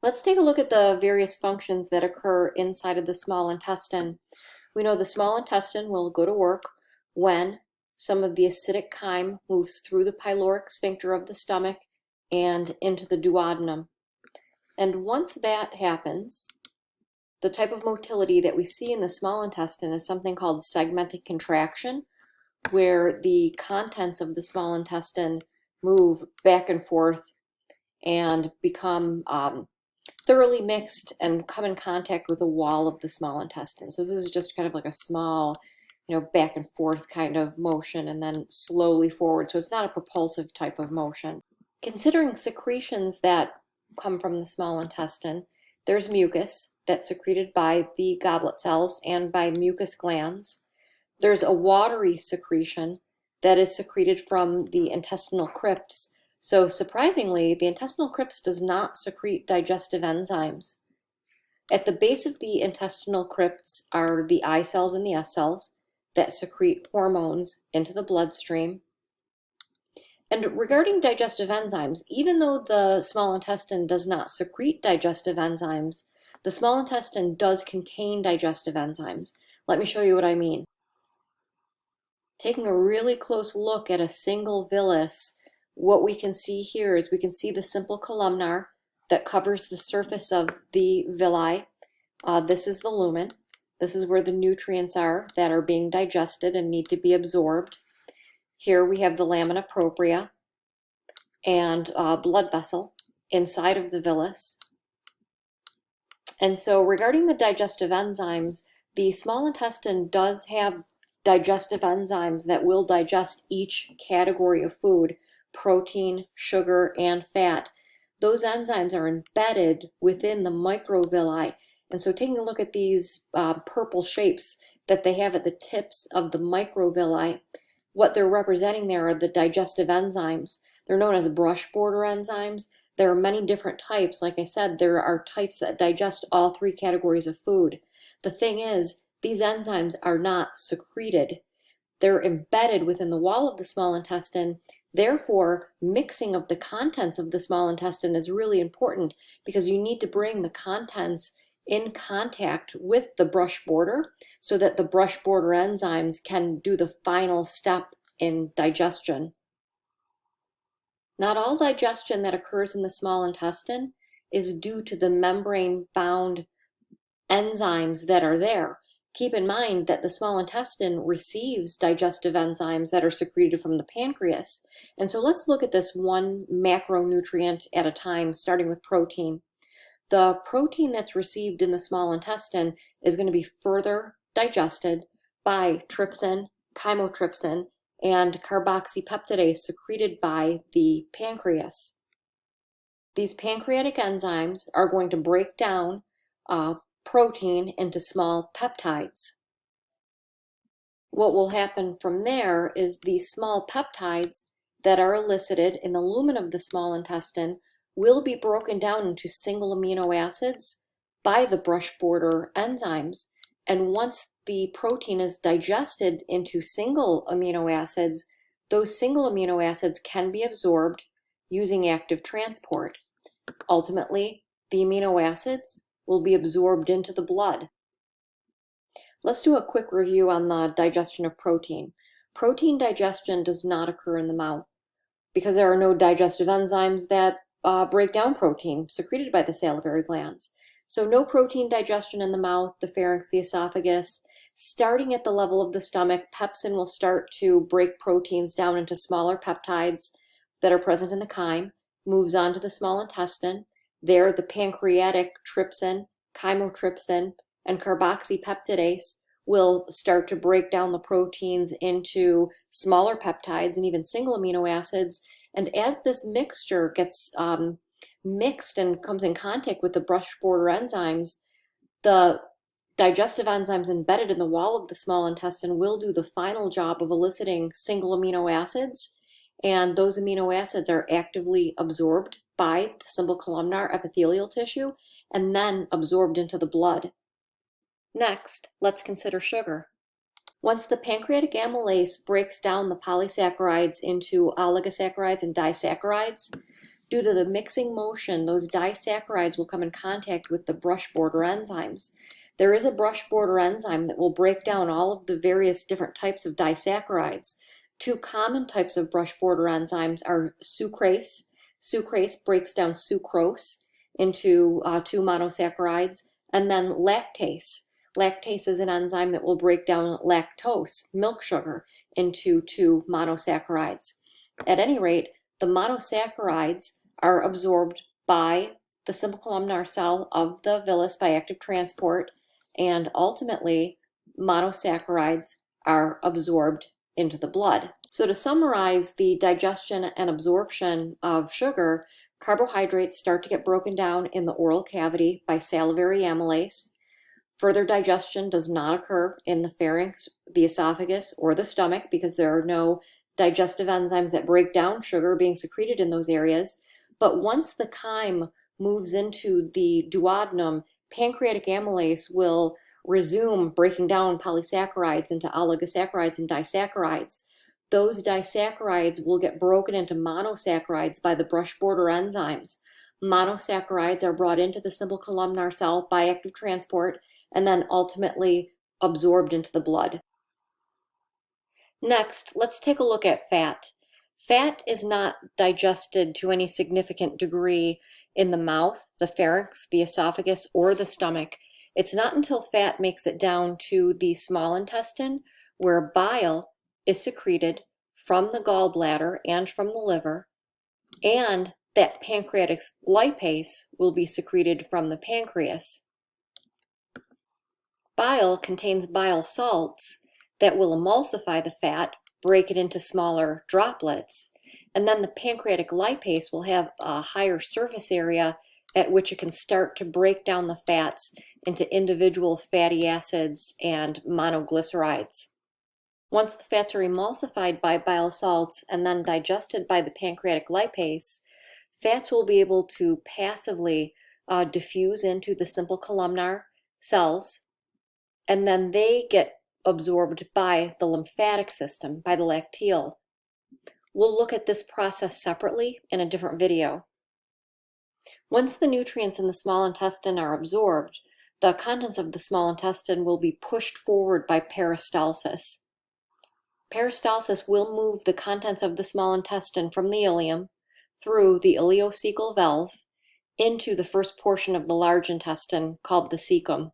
Let's take a look at the various functions that occur inside of the small intestine. We know the small intestine will go to work when some of the acidic chyme moves through the pyloric sphincter of the stomach and into the duodenum. And once that happens, the type of motility that we see in the small intestine is something called segmented contraction, where the contents of the small intestine move back and forth and become thoroughly mixed and come in contact with the wall of the small intestine. So this is just kind of like a small, back and forth kind of motion and then slowly forward. So it's not a propulsive type of motion. Considering secretions that come from the small intestine, there's mucus that's secreted by the goblet cells and by mucus glands. There's a watery secretion that is secreted from the intestinal crypts. So surprisingly, the intestinal crypts does not secrete digestive enzymes. At the base of the intestinal crypts are the I cells and the S cells that secrete hormones into the bloodstream. And regarding digestive enzymes, even though the small intestine does not secrete digestive enzymes, the small intestine does contain digestive enzymes. Let me show you what I mean. Taking a really close look at a single villus, what we can see here is we can see the simple columnar that covers the surface of the villi. This is the lumen. This is where the nutrients are that are being digested and need to be absorbed. Here we have the lamina propria and blood vessel inside of the villus. And so regarding the digestive enzymes, the small intestine does have digestive enzymes that will digest each category of food: protein, sugar, and fat. Those enzymes are embedded within the microvilli. And so taking a look at these purple shapes that they have at the tips of the microvilli, what they're representing there are the digestive enzymes. They're known as brush border enzymes. There are many different types. Like I said, there are types that digest all three categories of food. The thing is, these enzymes are not secreted. They're embedded within the wall of the small intestine. Therefore, mixing of the contents of the small intestine is really important because you need to bring the contents in contact with the brush border so that the brush border enzymes can do the final step in digestion. Not all digestion that occurs in the small intestine is due to the membrane-bound enzymes that are there. Keep in mind that the small intestine receives digestive enzymes that are secreted from the pancreas. And so let's look at this one macronutrient at a time, starting with protein. The protein that's received in the small intestine is going to be further digested by trypsin, chymotrypsin, and carboxypeptidase secreted by the pancreas. These pancreatic enzymes are going to break down protein into small peptides. What will happen from there is these small peptides that are elicited in the lumen of the small intestine will be broken down into single amino acids by the brush border enzymes. And once the protein is digested into single amino acids, those single amino acids can be absorbed using active transport. Ultimately, the amino acids will be absorbed into the blood. Let's do a quick review on the digestion of protein. Protein digestion does not occur in the mouth because there are no digestive enzymes that break down protein secreted by the salivary glands. So no protein digestion in the mouth, the pharynx, the esophagus. Starting at the level of the stomach, pepsin will start to break proteins down into smaller peptides that are present in the chyme, moves on to the small intestine. There, the pancreatic trypsin, chymotrypsin, and carboxypeptidase will start to break down the proteins into smaller peptides and even single amino acids. And as this mixture gets mixed and comes in contact with the brush border enzymes, the digestive enzymes embedded in the wall of the small intestine will do the final job of eliciting single amino acids. And those amino acids are actively absorbed by the simple columnar epithelial tissue and then absorbed into the blood. Next, let's consider sugar. Once the pancreatic amylase breaks down the polysaccharides into oligosaccharides and disaccharides, Due to the mixing motion, those disaccharides will come in contact with the brush border enzymes. There is a brush border enzyme that will break down all of the various different types of disaccharides. Two common types of brush border enzymes are sucrase. Sucrase breaks down sucrose into two monosaccharides, and then lactase. Lactase is an enzyme that will break down lactose, milk sugar, into two monosaccharides. At any rate, the monosaccharides are absorbed by the simple columnar cell of the villus by active transport, and ultimately monosaccharides are absorbed into the blood. So to summarize the digestion and absorption of sugar, carbohydrates start to get broken down in the oral cavity by salivary amylase. Further digestion does not occur in the pharynx, the esophagus, or the stomach because there are no digestive enzymes that break down sugar being secreted in those areas. But once the chyme moves into the duodenum, pancreatic amylase will resume breaking down polysaccharides into oligosaccharides and disaccharides. Those disaccharides will get broken into monosaccharides by the brush border enzymes. Monosaccharides are brought into the simple columnar cell by active transport and then ultimately absorbed into the blood. Next, let's take a look at fat. Fat is not digested to any significant degree in the mouth, the pharynx, the esophagus, or the stomach. It's not until fat makes it down to the small intestine where bile is secreted from the gallbladder and from the liver, and that pancreatic lipase will be secreted from the pancreas. Bile contains bile salts that will emulsify the fat, break it into smaller droplets, and then the pancreatic lipase will have a higher surface area at which it can start to break down the fats into individual fatty acids and monoglycerides. Once the fats are emulsified by bile salts and then digested by the pancreatic lipase, fats will be able to passively diffuse into the simple columnar cells, and then they get absorbed by the lymphatic system, by the lacteal. We'll look at this process separately in a different video. Once the nutrients in the small intestine are absorbed, the contents of the small intestine will be pushed forward by peristalsis. Peristalsis will move the contents of the small intestine from the ileum through the ileocecal valve into the first portion of the large intestine called the cecum.